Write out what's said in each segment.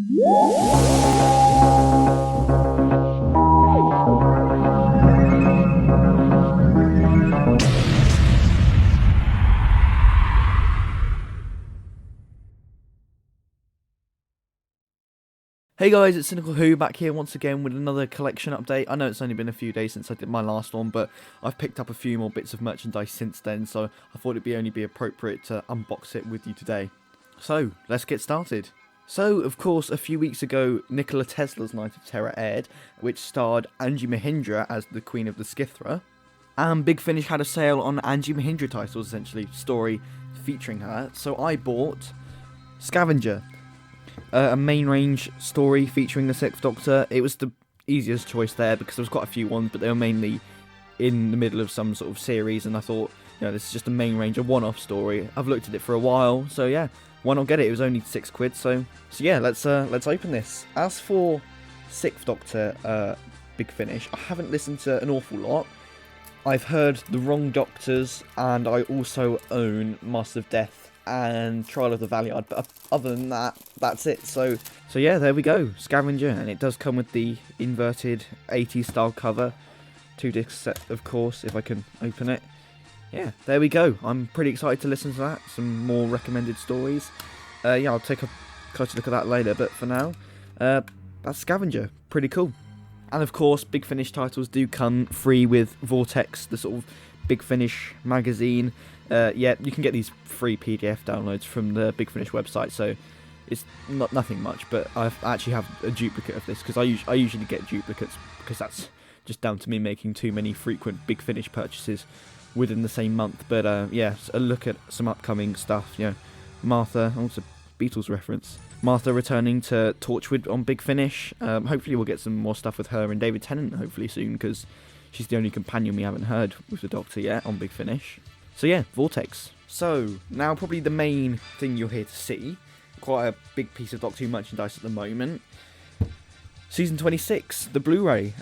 Hey guys, it's Cynical Who back here once again with another collection update. I know it's only been a few days since I did my last one, but I've picked up a few more bits of merchandise since then, so I thought it'd only be appropriate to unbox it with you today. So, let's get started. So, of course, a few weeks ago, Nikola Tesla's Night of Terror aired, which starred Anji Mahindra as the Queen of the Skithra. And Big Finish had a sale on Anji Mahindra titles, essentially, story featuring her. So I bought Scavenger, a main range story featuring the Sixth Doctor. It was the easiest choice there because there was quite a few ones, but they were mainly in the middle of some sort of series, and I thought, this is just a main range, a one-off story. I've looked at it for a while, so yeah, why not get it? It was only £6, so yeah, let's open this. As for Sixth Doctor, Big Finish, I haven't listened to an awful lot. I've heard The Wrong Doctors, and I also own Master of Death and Trial of the Valiant, but other than that, that's it. So yeah, there we go, Scavenger, and it does come with the inverted 80s style cover, 2-disc set, of course, if I can open it. Yeah, there we go. I'm pretty excited to listen to that. Some more recommended stories. Yeah, I'll take a closer look at that later, but for now, that's Scavenger. Pretty cool. And of course, Big Finish titles do come free with Vortex, the sort of Big Finish magazine. Yeah, you can get these free PDF downloads from the Big Finish website, so it's nothing much, but I actually have a duplicate of this, because I usually get duplicates, because that's just down to me making too many frequent Big Finish purchases within the same month. But yeah, a look at some upcoming stuff. Martha, also Beatles reference. Martha returning to Torchwood on Big Finish. Hopefully we'll get some more stuff with her and David Tennant hopefully soon, because she's the only companion we haven't heard with the Doctor yet on Big Finish. So yeah, Vortex. So, now probably the main thing you're here to see. Quite a big piece of Doctor Who merchandise at the moment. Season 26, the Blu-ray.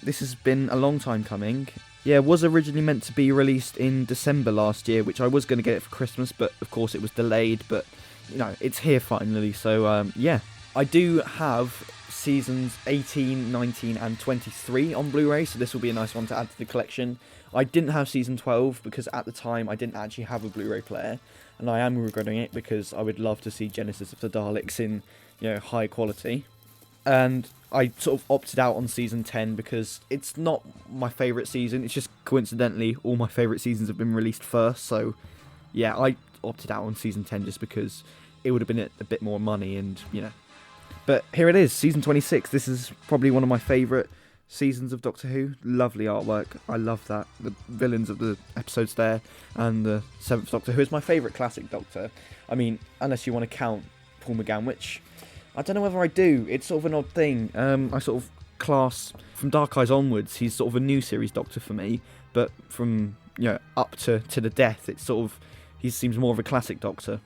This has been a long time coming. Yeah, it was originally meant to be released in December last year, which I was going to get it for Christmas, but of course it was delayed. But, it's here finally. So, yeah. I do have seasons 18, 19 and 23 on Blu-ray, so this will be a nice one to add to the collection. I didn't have season 12 because at the time I didn't actually have a Blu-ray player, and I am regretting it because I would love to see Genesis of the Daleks in, high quality. And I sort of opted out on season 10 because it's not my favourite season. It's just coincidentally all my favourite seasons have been released first, so yeah, I opted out on season 10 just because it would have been a bit more money, and But here it is, season 26. This is probably one of my favourite seasons of Doctor Who. Lovely artwork. I love that. The villains of the episodes there, and the 7th Doctor, who is my favourite classic Doctor. I mean, unless you want to count Paul McGann, which I don't know whether I do. It's sort of an odd thing. I sort of class from Dark Eyes onwards, he's sort of a new series Doctor for me, but from up to the death, it's sort of, he seems more of a classic Doctor.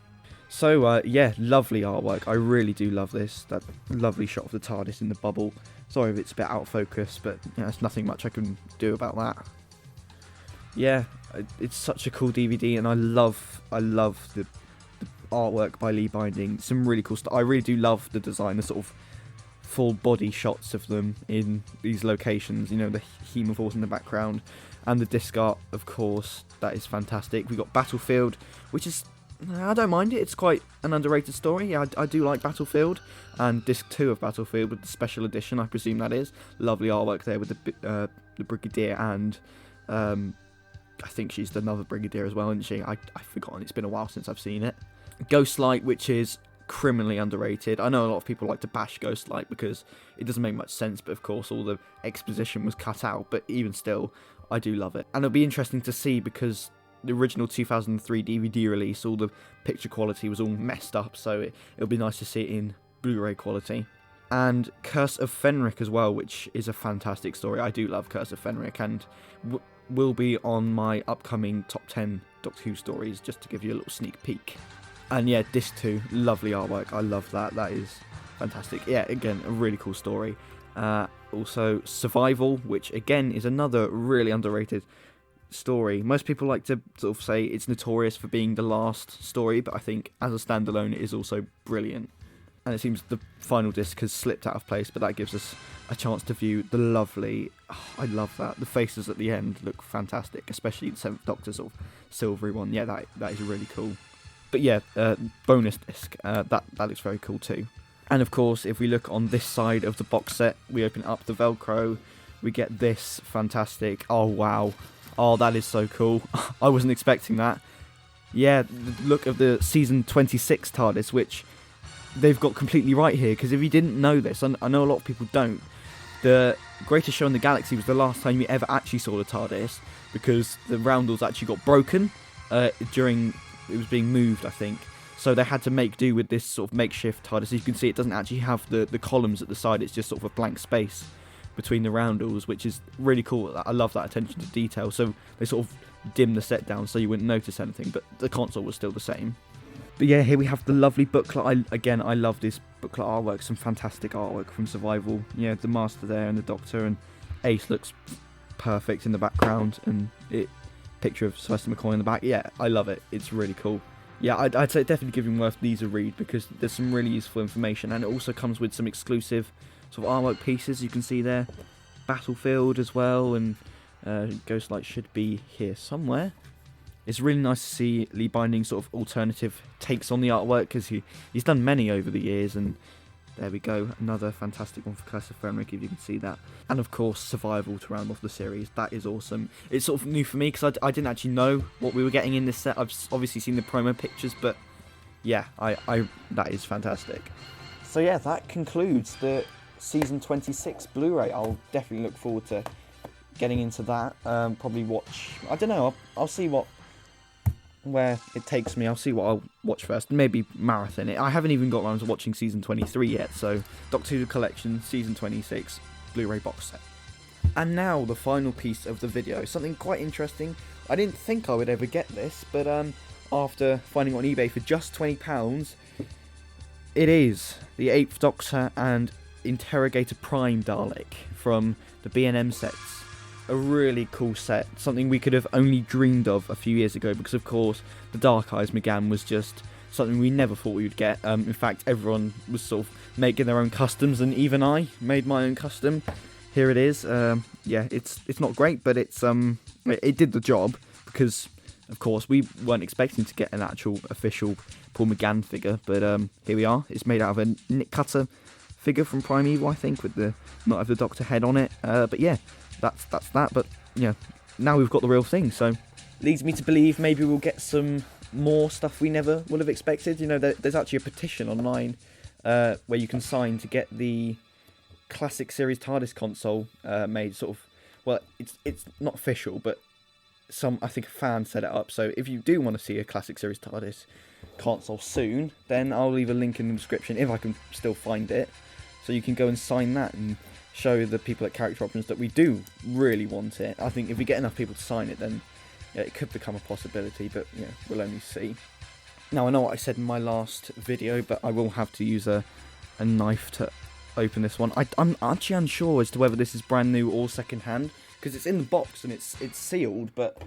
So, yeah, lovely artwork. I really do love this. That lovely shot of the TARDIS in the bubble. Sorry if it's a bit out of focus, but there's nothing much I can do about that. Yeah, it's such a cool DVD, and I love the artwork by Lee Binding. Some really cool stuff. I really do love the design, the sort of full body shots of them in these locations. The Hemophores in the background, and the disc art, of course. That is fantastic. We got Battlefield, which is, I don't mind it. It's quite an underrated story. Yeah, I do like Battlefield, and disc 2 of Battlefield with the special edition, I presume that is. Lovely artwork there with the Brigadier, and I think she's another Brigadier as well, isn't she? I've forgotten. It's been a while since I've seen it. Ghostlight, which is criminally underrated. I know a lot of people like to bash Ghostlight because it doesn't make much sense, but of course all the exposition was cut out. But even still, I do love it, and it'll be interesting to see because the original 2003 DVD release, all the picture quality was all messed up, so it'll be nice to see it in Blu-ray quality. And Curse of Fenric as well, which is a fantastic story. I do love Curse of Fenric, and will be on my upcoming top 10 Doctor Who stories, just to give you a little sneak peek. And yeah, disc 2, lovely artwork. I love that. That is fantastic. Yeah, again, a really cool story. Also, Survival, which again is another really underrated story. Most people like to sort of say it's notorious for being the last story, but I think as a standalone it is also brilliant. and it seems the final disc has slipped out of place, but that gives us a chance to view the lovely, I love that, the faces at the end look fantastic, especially the 7th Doctor sort of silvery one. Yeah, that is really cool. But yeah, bonus disc, that looks very cool too. And of course, if we look on this side of the box set, we open up the Velcro, we get this fantastic, oh wow, oh that is so cool. I wasn't expecting that. Yeah, look at the season 26 TARDIS, which they've got completely right here, because if you didn't know this, I know a lot of people don't, the Greatest Show in the Galaxy was the last time you ever actually saw the TARDIS, because the roundels actually got broken during it was being moved, I think. So they had to make do with this sort of makeshift TARDIS. As you can see, it doesn't actually have the columns at the side, it's just sort of a blank space between the roundels, which is really cool. I love that attention to detail. So they sort of dim the set down so you wouldn't notice anything, but the console was still the same. But yeah, here we have the lovely booklet. I love this booklet artwork. Some fantastic artwork from Survival. Yeah, the Master there and the Doctor, and Ace looks perfect in the background, and picture of Sylvester McCoy in the back. Yeah, I love it. It's really cool. Yeah, I'd say definitely give him worth these a read, because there's some really useful information, and it also comes with some exclusive sort of artwork pieces. You can see there, Battlefield as well, and Ghostlight should be here somewhere. It's really nice to see Lee Binding sort of alternative takes on the artwork, because he's done many over the years, and there we go, another fantastic one for Curse of Fenric, if you can see that. And of course, Survival to round off the series. That is awesome. It's sort of new for me, because I didn't actually know what we were getting in this set. I've obviously seen the promo pictures, but yeah, that is fantastic. So yeah, that concludes the Season 26 Blu-ray. I'll definitely look forward to getting into that. Probably watch, I don't know, I'll see where it takes me. I'll see what I'll watch first, maybe marathon it. I haven't even got around to watching season 23 yet, so Doctor Who Collection season 26 Blu-ray box set. And now the final piece of the video, something quite interesting. I didn't think I would ever get this, but after finding it on eBay for just £20, it is the 8th Doctor and Interrogator Prime Dalek from the B&M sets. A really cool set, something we could have only dreamed of a few years ago, because of course the Dark Eyes McGann was just something we never thought we would get. In fact, everyone was sort of making their own customs, and even I made my own custom. Here it is. Yeah, it's not great, but it did the job, because of course we weren't expecting to get an actual official Paul McGann figure, but here we are. It's made out of a Nick Cutter figure from Primeval, I think, with the not have the Doctor head on it. But yeah, that's that. But yeah, now we've got the real thing, so leads me to believe maybe we'll get some more stuff we never would have expected. You know, there's actually a petition online where you can sign to get the classic series TARDIS console made. Sort of, well, it's not official, but I think a fan set it up. So if you do want to see a classic series TARDIS console soon, then I'll leave a link in the description if I can still find it, so you can go and sign that and show the people at Character Options that we do really want it. I think if we get enough people to sign it, then yeah, it could become a possibility, but yeah, we'll only see. Now, I know what I said in my last video, but I will have to use a knife to open this one. I'm actually unsure as to whether this is brand new or second hand, because it's in the box and it's sealed, but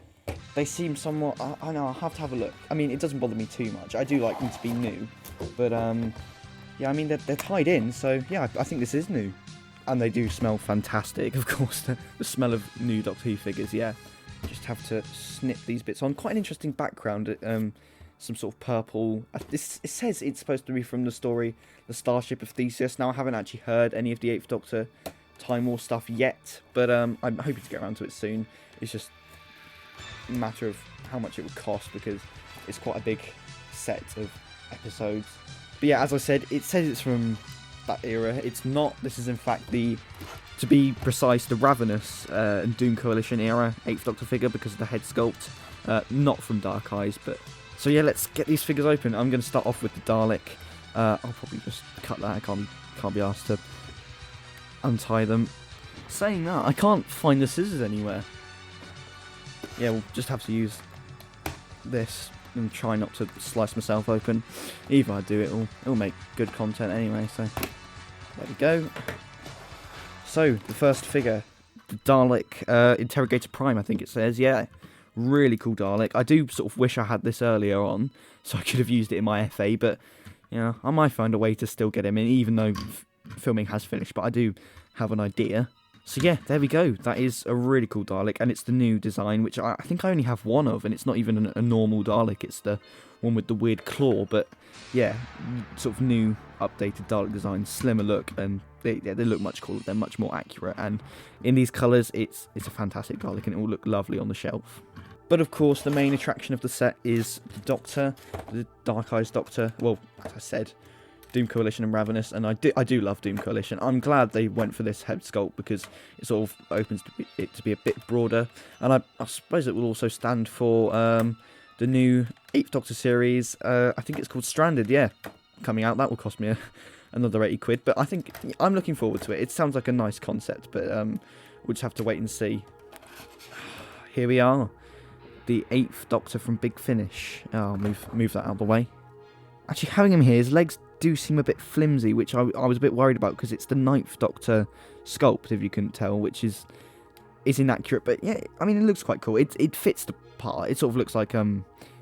they seem somewhat, I know, I'll have to have a look. I mean, it doesn't bother me too much. I do like them to be new, but yeah, I mean, they're tied in, so yeah, I think this is new. And they do smell fantastic, of course, the smell of new Doctor Who figures, yeah. Just have to snip these bits on. Quite an interesting background, some sort of purple. It says it's supposed to be from the story, The Starship of Theseus. Now, I haven't actually heard any of the 8th Doctor Time War stuff yet, but I'm hoping to get around to it soon. It's just a matter of how much it would cost, because it's quite a big set of episodes. But yeah, as I said, it says it's from that era. It's not. This is in fact to be precise, the Ravenous and Doom Coalition era 8th Doctor figure, because of the head sculpt. Not from Dark Eyes, but so yeah, let's get these figures open. I'm going to start off with the Dalek. I'll probably just cut that. I can't be asked to untie them. Saying that, I can't find the scissors anywhere. Yeah, we'll just have to use this and try not to slice myself open. Either I do, it'll make good content anyway, so there we go. So, the first figure, the Dalek Interrogator Prime, I think it says. Yeah, really cool Dalek. I do sort of wish I had this earlier on, so I could have used it in my FA, but Yeah, I might find a way to still get him in, even though filming has finished, but I do have an idea. So yeah, there we go. That is a really cool Dalek, and it's the new design, which I think I only have one of, and it's not even a normal Dalek, it's the one with the weird claw, but yeah, sort of new, updated Dalek design, slimmer look, and they look much cooler, they're much more accurate, and in these colours, it's a fantastic Dalek, and it will look lovely on the shelf. But of course, the main attraction of the set is the Doctor, the Dark Eyes Doctor, well, as I said, Doom Coalition and Ravenous, and I do love Doom Coalition. I'm glad they went for this head sculpt because it sort of opens it to be a bit broader, and I suppose it will also stand for the new 8th Doctor series. I think it's called Stranded, yeah, coming out. That will cost me another 80 quid, but I think I'm looking forward to it. It sounds like a nice concept, but we'll just have to wait and see. Here we are, the 8th Doctor from Big Finish. I'll move that out of the way. Actually, having him here, his legs do seem a bit flimsy, which I was a bit worried about because it's the 9th Doctor sculpt, if you couldn't tell, which is inaccurate. But yeah, I mean, it looks quite cool. It fits the part. It sort of looks like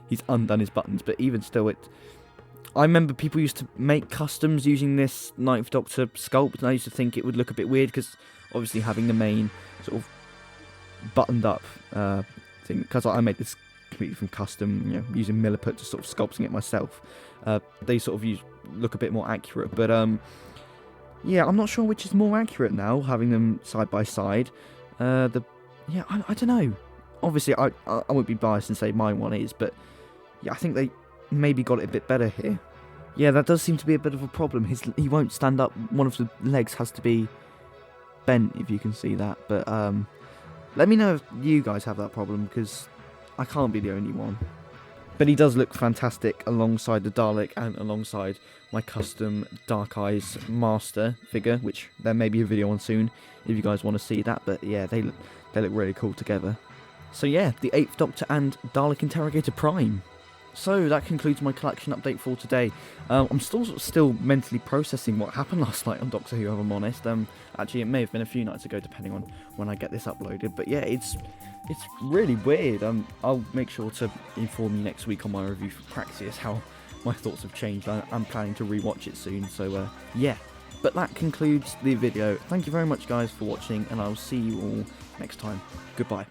he's undone his buttons, but even still, I remember people used to make customs using this 9th Doctor sculpt, and I used to think it would look a bit weird because obviously having the main sort of buttoned up thing. Because I made this completely from custom, you know, using Milliput to sort of sculpting it myself. They sort of look a bit more accurate, but yeah, I'm not sure which is more accurate now, having them side by side. I don't know. Obviously, I won't be biased and say my one is, but yeah, I think they maybe got it a bit better here. Yeah, that does seem to be a bit of a problem. He won't stand up. One of the legs has to be bent, if you can see that. But let me know if you guys have that problem, because I can't be the only one. But he does look fantastic alongside the Dalek and alongside my custom Dark Eyes Master figure, which there may be a video on soon if you guys want to see that. But yeah, they look really cool together. So yeah, the 8th Doctor and Dalek Interrogator Prime. So that concludes my collection update for today. I'm still mentally processing what happened last night on Doctor Who, if I'm honest. Actually, it may have been a few nights ago, depending on when I get this uploaded. But yeah, it's really weird. I'll make sure to inform you next week on my review for Praxeus how my thoughts have changed. I'm planning to rewatch it soon. So yeah, but that concludes the video. Thank you very much, guys, for watching, and I'll see you all next time. Goodbye.